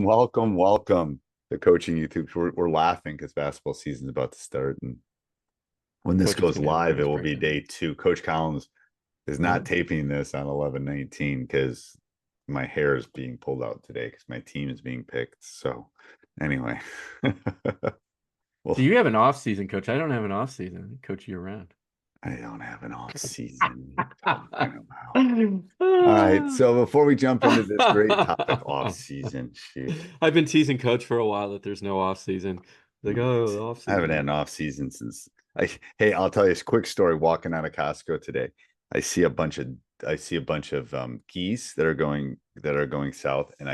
welcome to Coaching YouTube. We're laughing because basketball season is about to start, and when this Coach is goes gonna have a live, it nervous will be breakdown. day 2. Coach Collins is not Oh, taping this on 11/19 because my hair is being pulled out today because my team is being picked. So, anyway, so well, you have an off season, coach. I don't have an off season. I coach year round. I don't have an off season. What are you talking about? All right. So before we jump into this great topic, off season, shoot. I've been teasing coach for a while that there's no off season. Like, oh, off I haven't had season. an off season since hey, I'll tell you a quick story. Walking out of Costco today, I see a bunch of geese that are going south, and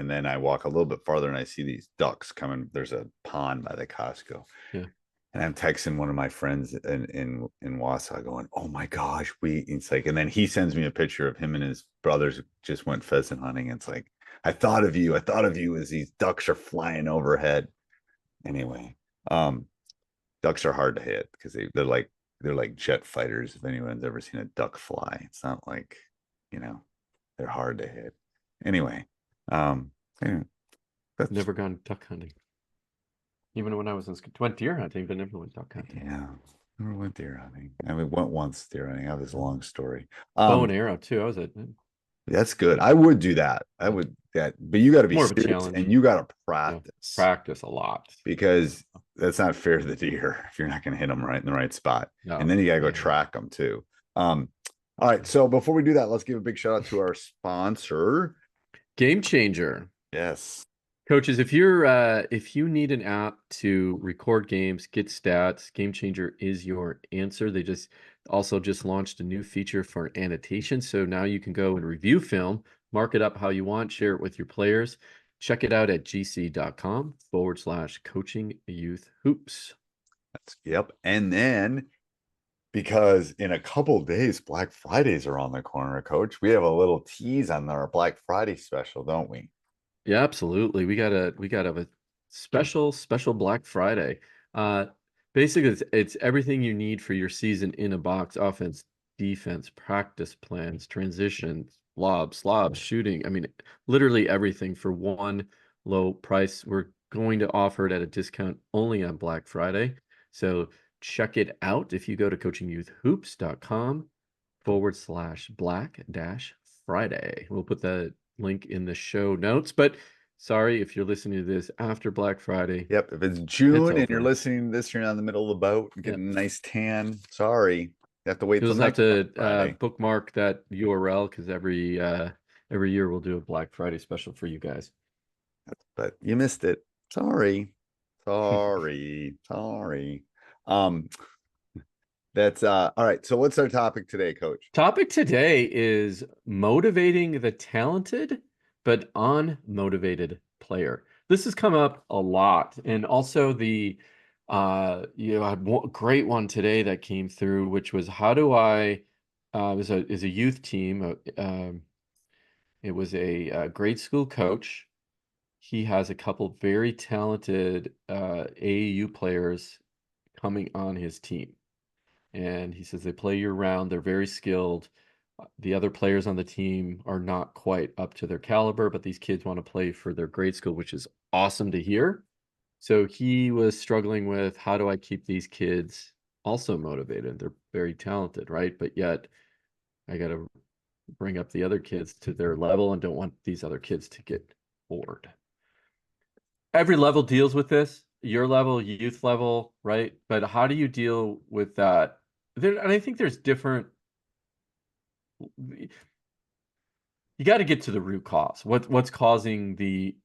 then I walk a little bit farther and I see these ducks coming. There's a pond by the Costco. Yeah. And I'm texting one of my friends in Wausau going, "Oh my gosh, it's like," and then he sends me a picture of him and his brothers just went pheasant hunting. It's like, I thought of you. I thought of you as these ducks are flying overhead. Anyway, um, ducks are hard to hit because they're like jet fighters. If anyone's ever seen a duck fly, it's not like, you know, they're hard to hit. Anyway, um, anyway, that's Never gone duck hunting. Even when I was in went deer hunting, but never went duck hunting. yeah. Never went deer hunting. I mean, went once deer hunting. That was a long story. Bow Um, and arrow too. I was at that's good. I would do that. I yeah. would that, but you got to be More of a serious challenge. and you got to Yeah. practice Practice a lot. because that's not fair to the deer if you're not going to hit them right in the right spot. And No. then you got to go Yeah. track them too. All right. So before we do that, let's give a big shout out to our sponsor. Game changer. Yes. Coaches, if you need an app to record games, get stats, Game Changer is your answer. They just launched a new feature for annotation. So now you can go and review film, mark it up how you want, share it with your players. Check it out at gc.com/coaching youth hoops. Yep. And then because in a couple days, Black Fridays are on the corner, Coach. We have a little tease on our Black Friday special, don't we? Yeah, absolutely. We got a special Black Friday. Uh Basically it's everything you need for your season in a box: offense, defense, practice plans, transitions, lobs, slobs, shooting. I mean, literally everything for one low price. We're going to offer it at a discount only on Black Friday. So check it out if you go to coachingyouthhoops.com/black-friday. We'll put the link in the show notes. But sorry if you're listening to this after Black Friday, Yep. If it's it's June and you're over. listening to this, you're not in the middle of the boat and Yep. getting a nice tan. Sorry. You have to wait You'll till just have next Black to Friday. bookmark that URL because every year we'll do a Black Friday special for you guys. But you missed it. Sorry. Sorry. Um, that's all right. So what's our topic today, Coach? Topic today is motivating the talented but unmotivated player. This has come up a lot, and also I had one great one today that came through, which was how do I is a youth team. It was a grade school coach. He has a couple very talented AAU players coming on his team. And he says they play year round. They're very skilled. The other players on the team are not quite up to their caliber, but these kids want to play for their grade school, which is awesome to hear. So he was struggling with how do I keep these kids also motivated? They're very talented, right? But yet I got to bring up the other kids to their level and don't want these other kids to get bored. Every level deals with this, your level, youth level, right? But how do you deal with that? And I think there's different, you got to get to the root cause. What's causing the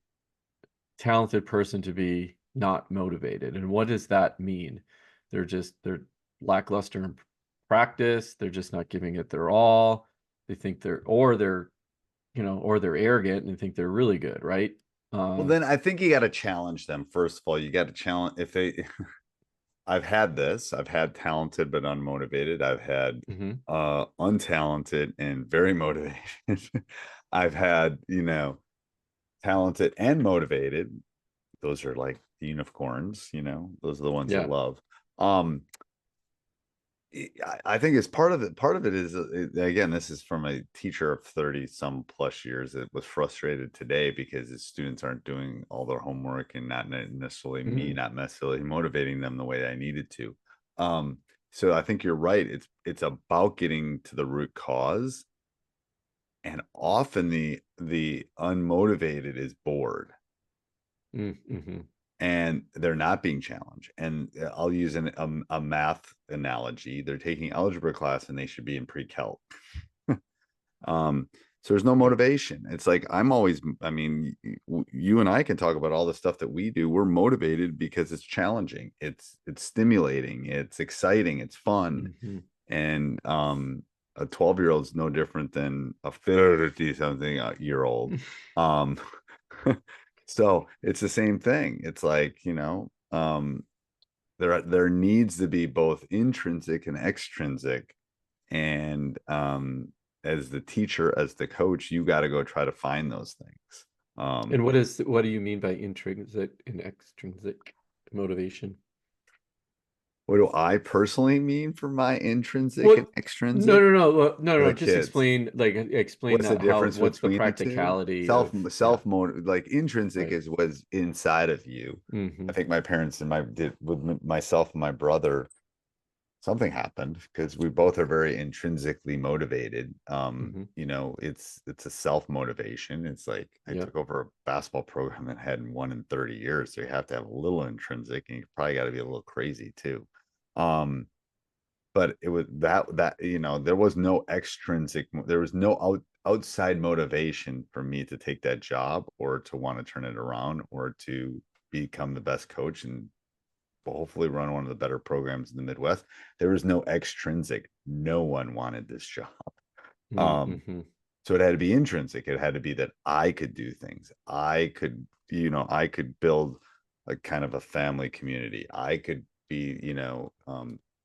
talented person to be not motivated? And what does that mean? They're lackluster in practice, they're just not giving it their all. They think they're arrogant and think they're really good, right? Well, Uh, then I think you got to challenge them. First of all, you got to challenge if they I've had this. I've had talented but unmotivated. I've had mhm. untalented and very motivated. I've had, talented and motivated. Those are like the unicorns, those are the ones you Yeah. love. Um, I think it's part of it. Part of it is, again, this is from a teacher of 30 some plus years that was frustrated today because his students aren't doing all their homework and not necessarily me, Mhm. not necessarily motivating them the way I needed to. Um, so I think you're right. It's about getting to the root cause, and often the unmotivated is bored Mhm. and they're not being challenged. And I'll use a math analogy. They're taking algebra class and they should be in pre-calc. Um, so there's no Right. motivation. It's like I'm always, I mean, you and I can talk about all the stuff that we do. We're motivated because it's challenging, it's stimulating, it's exciting, it's fun. Mhm. And a 12-year-old is no different than a 50 something year old. Um, so it's the same thing. It's like, there needs to be both intrinsic and extrinsic. And as the teacher, as the coach, you got to go try to find those things. And Um, what do you mean by intrinsic and extrinsic motivation? what do I personally mean for my intrinsic and What? No, extrinsic no, no, no, for no. the Just kids? explain What's the that. How? difference What's the between the two? practicality of? Yeah. Like intrinsic Right. is what's inside of you. I Hmm. think my parents and my did with myself and my brother, something happened because we both are very intrinsically motivated. Hmm. It's a self motivation. It's like I Yep. took over a basketball program that hadn't won in 30 years, so you have to have a little intrinsic, and you probably got to be a little crazy too. um but it was that there was no extrinsic, there was no outside motivation for me to take that job or to want to turn it around or to become the best coach and hopefully run one of the better programs in the Midwest. There was no extrinsic. No one wanted this job. Um, Mm-hmm. so it had to be intrinsic. It had to be that I could do things. I could build a kind of a family community. I could be,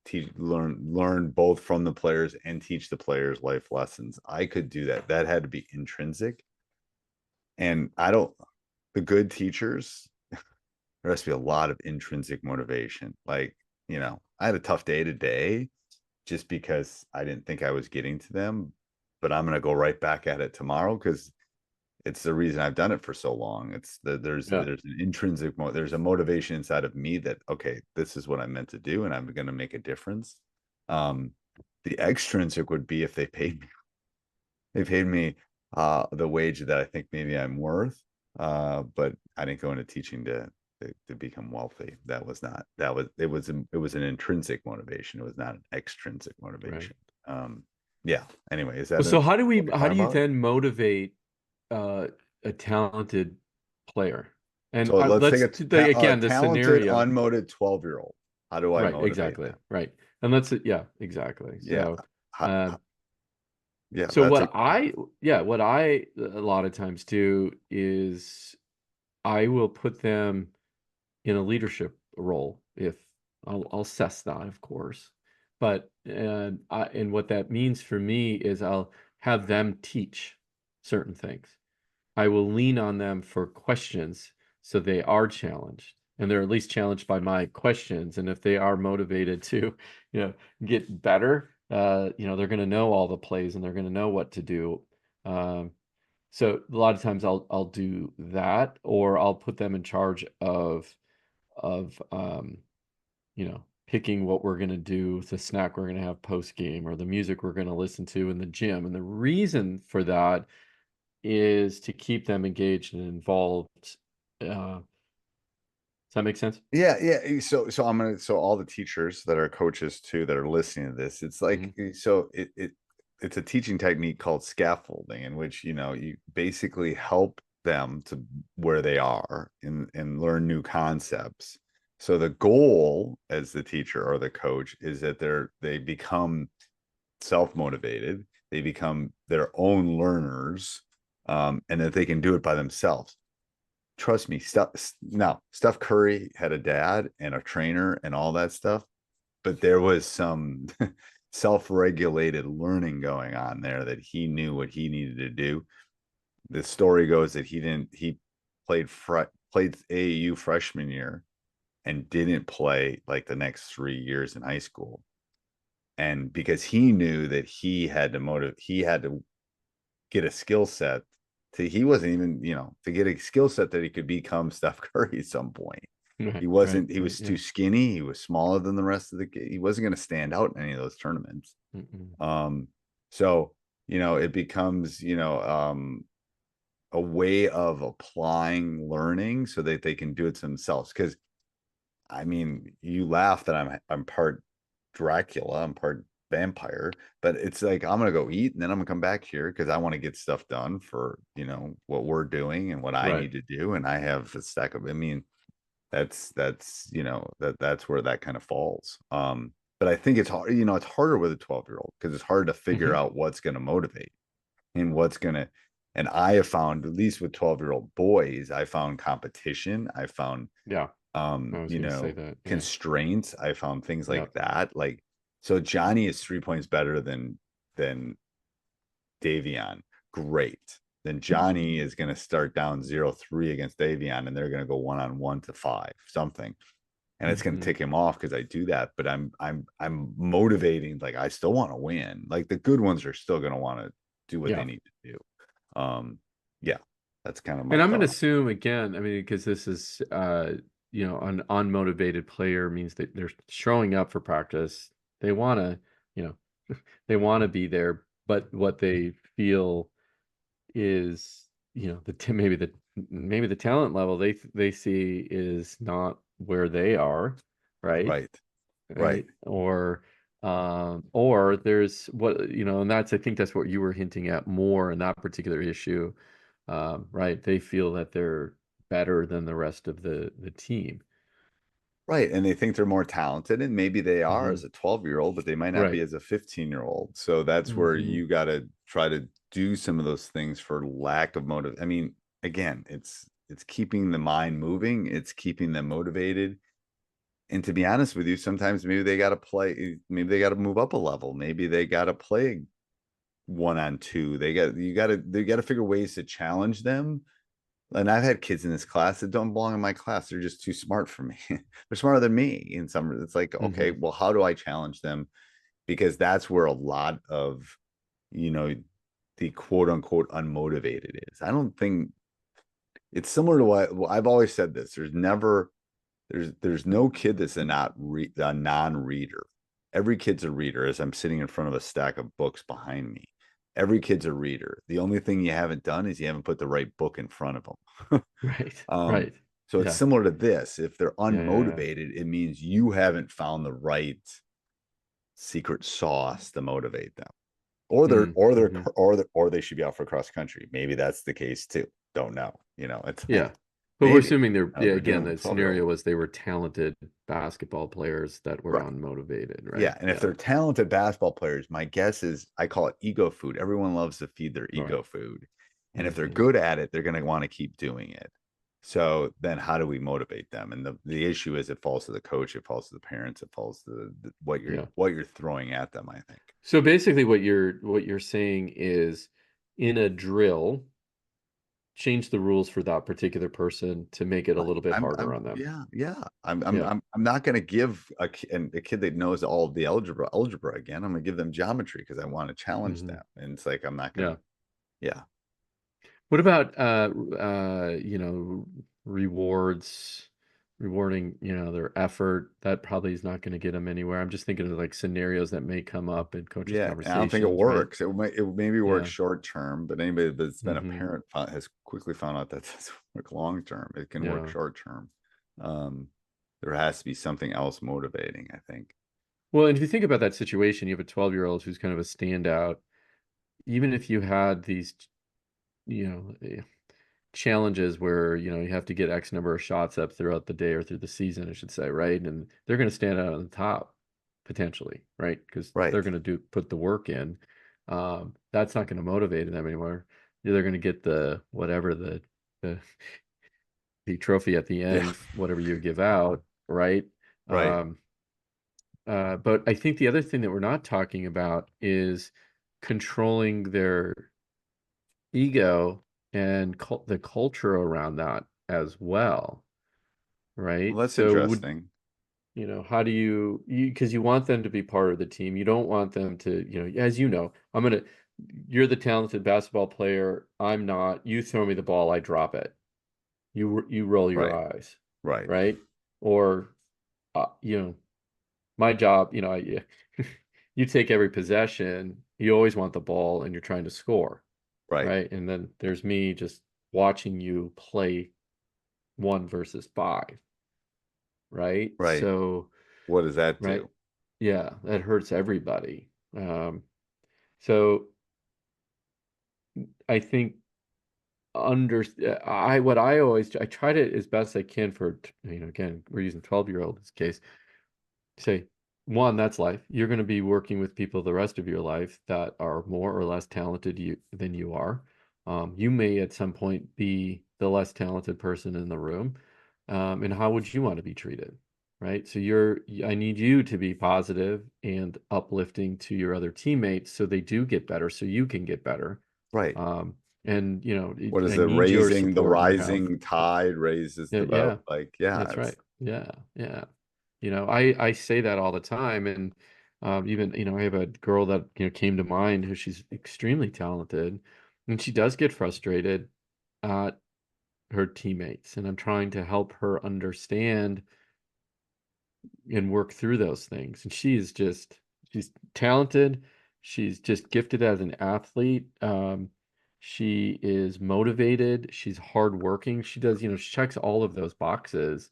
teach, learn both from the players and teach the players life lessons. I could do that. That had to be intrinsic. And the good teachers, there has to be a lot of intrinsic motivation. Like, I had a tough day today just because I didn't think I was getting to them, but I'm going to go right back at it tomorrow because it's the reason I've done it for so long. Yeah. There's an intrinsic there's a motivation inside of me that, okay, this is what I'm meant to do and I'm going to make a difference. Um, the extrinsic would be if they paid me the wage that I think maybe I'm worth. But I didn't go into teaching to become wealthy. That was not that was it was an intrinsic motivation. It was not an extrinsic Right. motivation. Um, yeah. Anyway, is Well, that so what we're how talking do you about? then motivate uh, a talented player? And So let's take let's do a again the talented, scenario. unmotivated 12-year-old. How do I Right, motivate exactly. them? Right. And let's yeah, exactly. Yeah. So How, yeah, so that's a what I yeah, what I a lot of times do is I will put them in a leadership role if I'll assess that, of course. But and what that means for me is I'll have them teach certain things. I will lean on them for questions so they are challenged and they're at least challenged by my questions. And if they are motivated to, get better, they're going to know all the plays and they're going to know what to do. Um, so a lot of times I'll do that, or I'll put them in charge of picking what we're going to do, the snack we're going to have post game, or the music we're going to listen to in the gym. And the reason for that is to keep them engaged and involved. Does that make sense? Yeah, yeah. So all the teachers that are coaches too that are listening to this, it's like Mhm. it's a teaching technique called scaffolding, in which you basically help them to where they are and learn new concepts. So the goal as the teacher or the coach is that they become self-motivated, they become their own learners, and that they can do it by themselves. Trust me, Steph Curry had a dad and a trainer and all that stuff, but there was some self-regulated learning going on there that he knew what he needed to do. The story goes that he played AAU freshman year and didn't play like the next 3 years in high school. And because he knew that he had to get a skill set he wasn't even, to get a skill set that he could become Steph Curry at some point. Right, right, He right, was too yeah. skinny. He was smaller than the rest of he wasn't going to stand out in any of those tournaments. Mm-mm. Um, so, it becomes, a way of applying learning so that they can do it themselves. Because I mean, you laugh that I'm part Dracula, I'm part vampire, but it's like I'm gonna go eat and then I'm gonna come back here because I want to get stuff done for what we're doing and what I Right. need to do. And I have a stack of, I mean, that's that's where that kind of falls. But I think it's hard, it's harder with a 12-year-old because it's hard to figure Hmm. out what's gonna motivate and and I have found, at least with 12-year-old boys, I found competition. I found Yeah, I was going to say that. Yeah, constraints. I found things yeah. like that. Like, so Johnny is 3 points better than Davion. Great. Then Johnny is going to start down 0-3 against Davion, and they're going to go 1-on-1 to 5, something. And it's going to Hmm. tick him off because I do that. But I'm motivating. Like, I still want to win. Like, the good ones are still going to want to do what they Yeah. need to do. Yeah, that's kind of And my I'm going to thought. assume again, I mean, because this is, an unmotivated player means that they're showing up for practice. They want to, you know, they want to be there, but what they feel is, maybe the talent level they see is not where they are, right? Right. Right. Right? Or there's and I think that's what you were hinting at more in that particular issue, right? They feel that they're better than the rest of the team. Right. And they think they're more talented, and maybe they are Hmm. as a 12-year-old, but they might not be Right. as a 15-year-old. So that's where Hmm. you got to try to do some of those things for lack of motive. I mean, again, it's keeping the mind moving, it's keeping them motivated. And to be honest with you, sometimes maybe they got to move up a level. Maybe they got to play 1-on-2. They got to figure ways to challenge them. And I've had kids in this class that don't belong in my class. They're just too smart for me. They're smarter than me in some. It's like, okay, Hmm. well, how do I challenge them? Because that's where a lot of, you know, the quote unquote unmotivated is. I don't think it's similar to what, well, I've always said this. There's no kid that's a non-reader. Every kid's a reader. As I'm sitting in front of a stack of books behind me, every kid's a reader. The only thing you haven't done is you haven't put the right book in front of them. Right. um, Right. so it's Yeah. similar to this. If they're Yeah. Yeah. unmotivated, it means you haven't found the right secret sauce to motivate them, Mm, hmm. or they should be out for cross country. Maybe that's the case too. Don't know. It's Yeah. like But we're maybe assuming they're, I don't know yeah, what they're again, doing with the a 12-year-old. scenario was they were talented basketball players that were Right. unmotivated, right? Yeah, and if Yeah. they're talented basketball players, my guess is I call it ego food. Everyone loves to feed their Right. ego food. And if they're Hmm. good at it, they're going to want to keep doing it. So then how do we motivate them? And the issue is it falls to the coach, it falls to the parents, it falls to Yeah. what you're throwing at them, I think. So basically what you're saying is in a drill, change the rules for that particular person to make it a Right. little bit harder on them. Yeah, yeah. I'm I'm Yeah. I'm I'm not going to give a kid that knows all of the algebra again. I'm going to give them geometry because I want to challenge Hmm. them. And it's like I'm not going Yeah. to. Yeah. What about rewards, rewarding, their effort? That probably is not going to get them anywhere. I'm just thinking of like scenarios that may come up in coaches' Yeah, and I don't think it conversations, right? works. It maybe work Yeah. short term, but anybody that's been a Hmm. parent has quickly found out that doesn't work long term. It can work Yeah. short term. Um, there has to be something else motivating, I think. Well, and if you think about that situation, you have a 12-year-old who's kind of a standout. Even if you had these, challenges where, you have to get X number of shots up throughout the day or through the season, I should say, right? And they're going to stand out on the top potentially, right? Because they're Right. going to put the work in. That's not going to motivate them anymore. They're going to get the whatever the the trophy at the Yeah. end, whatever you give out, right? Right. Um, but I think the other thing that we're not talking about is controlling their ego and the culture around that as well, Well, right? that's So would interesting. how do you, because you want them to be part of the team. You don't want them to, as you know, you're the talented basketball player. I'm not. You throw me the ball, I drop it. You roll your Right. eyes, Right. right? Or, my job, you take every possession, you always want the ball and you're trying to score, Right. right? And then there's me just watching you play 1 versus 5, right? Right. So, What does that right, do? yeah, that hurts everybody. So I think under I what I always I try to as best I can for again we're using 12-year-old in this case, say, one, that's life. You're going to be working with people the rest of your life that are more or less talented than you are. You may at some point be the less talented person in the room. And how would you want to be treated? Right. So I need you to be positive and uplifting to your other teammates so they do get better, so you can get better. Right. Um, and, What is I it? need your Raising the support and your help. rising tide raises Yeah. the boat. Yeah. Like, yeah, That's it's right. Yeah. Yeah. I say that all the time, and even I have a girl that came to mind who she's extremely talented, and she does get frustrated at her teammates, and I'm trying to help her understand and work through those things. And she's talented. She's just gifted as an athlete. She is motivated. She's hardworking. She does, she checks all of those boxes.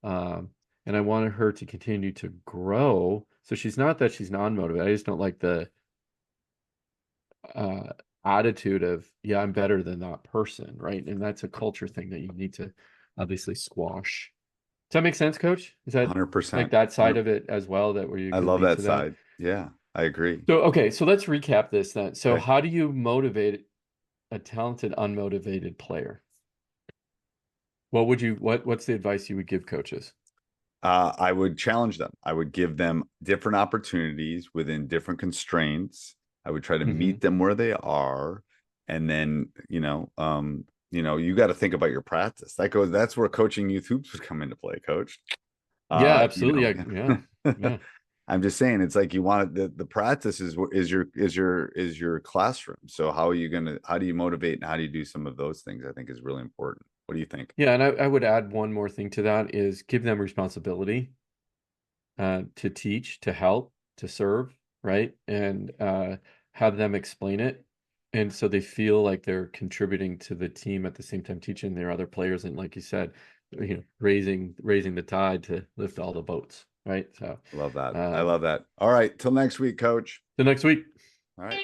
Um, and I wanted her to continue to grow. So she's not that she's non-motivated. I just don't like the uh, attitude of, yeah, I'm better than that person, right? And that's a culture thing that you need to obviously squash. Does that make sense, Coach? Is that like 100%. that side 100. of it as well, that where you I can love lead that to that? side. Yeah, I agree. So, okay, so let's recap this then. So, Okay. how do you motivate a talented, unmotivated player? What's the advice you would give coaches? I would challenge them. I would give them different opportunities within different constraints. I would try to Hmm. meet them where they are, and then you got to think about your practice. That's where coaching youth hoops would come into play, Coach. Yeah, You absolutely. know, Yeah, yeah. I'm just saying it's like you want the practice is your classroom. So how do you motivate and how do you do some of those things? I think is really important. What do you think? Yeah, and I would add one more thing to that is give them responsibility to teach, to help, to serve, right? And have them explain it. And so they feel like they're contributing to the team at the same time teaching their other players. And like you said, raising the tide to lift all the boats, right? So Love that. I um, love that. All right, till next week, Coach. the next week. All right.